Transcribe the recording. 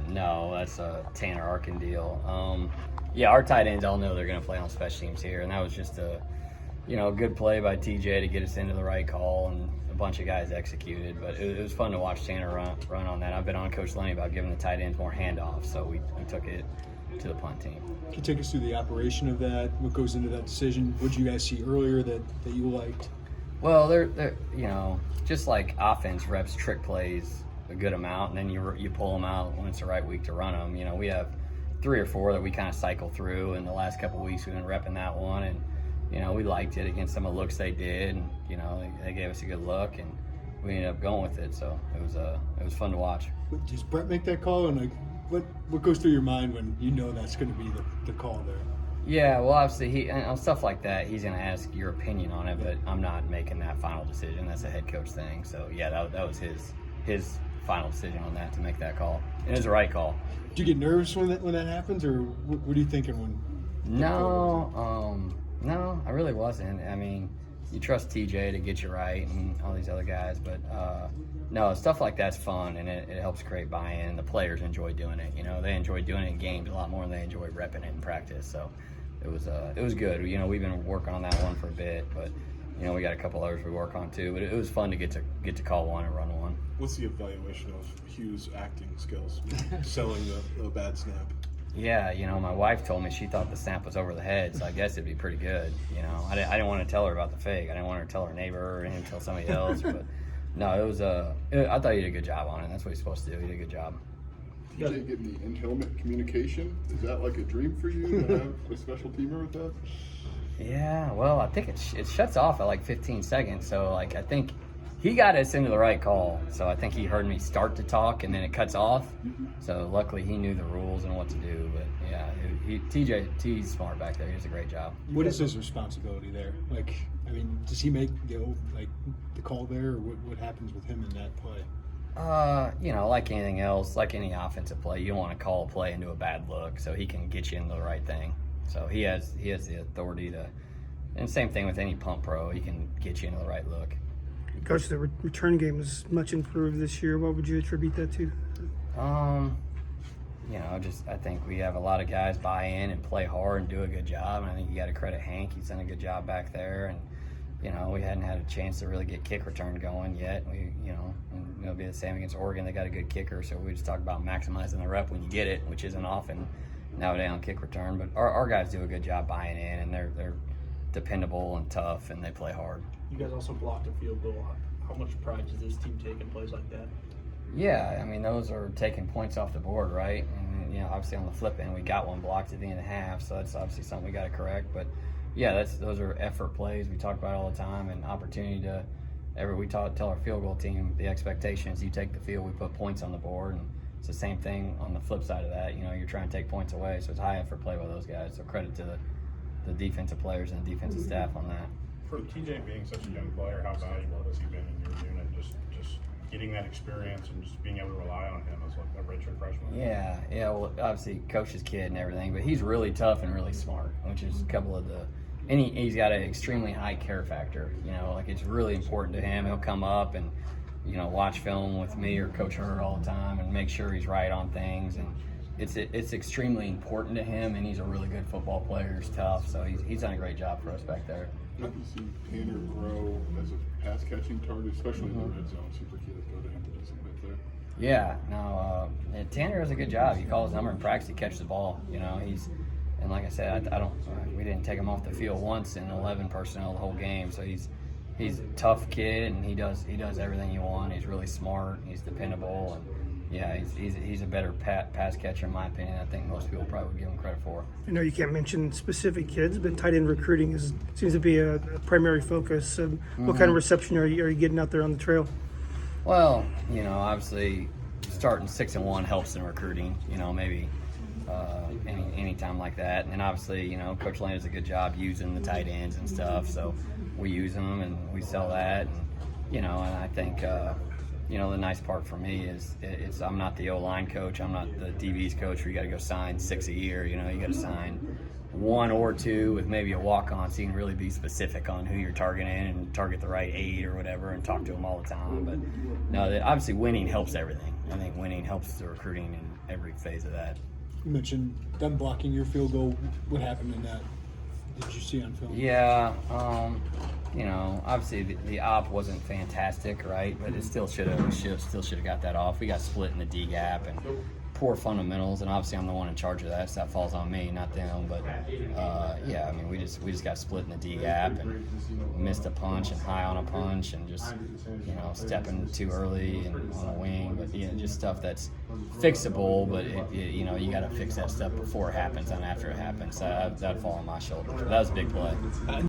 No, that's a Tanner Arkin deal. Yeah, our tight ends all know they're going to play on special teams here, and that was just a good play by TJ to get us into the right call, and a bunch of guys executed. But it was fun to watch Tanner run on that. I've been on Coach Lenny about giving the tight ends more handoffs, so we took it to the punt team. Can you take us through the operation of that? What goes into that decision? What did you guys see earlier that you liked? Well, they're just like offense reps trick plays a good amount, and then you pull them out when it's the right week to run them. We have 3 or 4 that we kind of cycle through, and the last couple of weeks we've been repping that one, and we liked it against some of the looks they did, and they gave us a good look, and we ended up going with it. So it was fun to watch. Does Brett make that call, and what goes through your mind when you know that's going to be the call there? Yeah, well, obviously on stuff like that, he's going to ask your opinion on it, but I'm not making that final decision. That's a head coach thing. So yeah, that was his final decision on that, to make that call. It was the right call. Do you get nervous when that happens, or what are you thinking when? No, I really wasn't. I mean, you trust TJ to get you right and all these other guys, but no, stuff like that's fun, and it helps create buy-in. The players enjoy doing it. They enjoy doing it in games a lot more than they enjoy repping it in practice. So it was good. We've been working on that one for a bit, but we got a couple others we work on too. But it was fun to get to call one and run one. What's the evaluation of Hugh's acting skills, selling a bad snap? Yeah, my wife told me she thought the snap was over the head, so I guess it'd be pretty good. I didn't want to tell her about the fake. I didn't want her to tell her neighbor or him tell somebody else. But no, it was I thought he did a good job on it. That's what he's supposed to do. He did a good job. TJ getting the in-helmet communication, is that like a dream for you to have a special teamer with that? Yeah, well, I think it shuts off at like 15 seconds. So I think he got us into the right call. So I think he heard me start to talk, and then it cuts off. So luckily he knew the rules and what to do. But yeah, TJ's smart back there. He does a great job. What is his responsibility there? Does he make the call there, or what happens with him in that play? Like anything else, like any offensive play, you don't want to call a play into a bad look, so he can get you into the right thing. So he has the authority to, and same thing with any punt pro, he can get you into the right look. Coach, the return game is much improved this year. What would you attribute that to? I think we have a lot of guys buy in and play hard and do a good job. And I think you got to credit Hank. He's done a good job back there. And, we hadn't had a chance to really get kick return going yet. And it'll be the same against Oregon. They got a good kicker. So we just talk about maximizing the rep when you get it, which isn't often nowadays on kick return. But our guys do a good job buying in, and they're dependable and tough, and they play hard. You guys also blocked a field goal. How much pride does this team take in plays like that? Yeah, those are taking points off the board, right? And obviously on the flip end, we got one blocked at the end of the half, so that's obviously something we got to correct. But yeah, those are effort plays we talk about all the time, and opportunity to. Tell our field goal team the expectation is you take the field, we put points on the board, and it's the same thing on the flip side of that. You're trying to take points away, so it's a high effort play by those guys. So credit to the defensive players and the defensive staff on that. For TJ being such a young player, how valuable has he been in your unit? Just getting that experience and just being able to rely on him as like a redshirt freshman. Yeah. Well, obviously, coach's kid and everything, but he's really tough and really smart, which is a couple of and he's got an extremely high care factor. It's really important to him. He'll come up and watch film with me or Coach Hurd all the time and make sure he's right on things. And it's extremely important to him, and he's a really good football player. He's tough, so he's done a great job for us back there. How do you see Tanner grow as a pass-catching target, especially in the red zone? Seems like he has good impetus right there. Yeah, no, Tanner does a good job. You call his number in practice, he catches the ball. And like I said, we didn't take him off the field once in 11 personnel the whole game. So he's a tough kid, and he does everything you want. He's really smart. He's dependable, and yeah, he's a better pass catcher in my opinion. I think most people probably would give him credit for. I know you can't mention specific kids, but tight end recruiting seems to be a primary focus. What kind of reception are you getting out there on the trail? Well, obviously starting 6-1 helps in recruiting. Maybe. Any time like that, and obviously Coach Lane does a good job using the tight ends and stuff, so we use them and we sell that, and I think the nice part for me is I'm not the O-line coach, I'm not the DB's coach where you got to go sign 6 a year. You got to sign 1 or 2 with maybe a walk-on, so you can really be specific on who you're targeting and target the right 8 or whatever and talk to them all the time. But no, obviously winning helps everything. I think winning helps the recruiting in every phase of that. You mentioned them blocking your field goal. What happened in that? Did you see on film? Yeah, you know, obviously the op wasn't fantastic, right? But it still should have got that off. We got split in the D gap and poor fundamentals, and obviously I'm the one in charge of that, so that falls on me, not them. But yeah, I mean, we just got split in the D gap and missed a punch and high on a punch and just, you know, stepping too early and on a wing. But yeah, just stuff that's fixable. But you know, you got to fix that stuff before it happens and after it happens. That'd fall on my shoulder. That was a big play.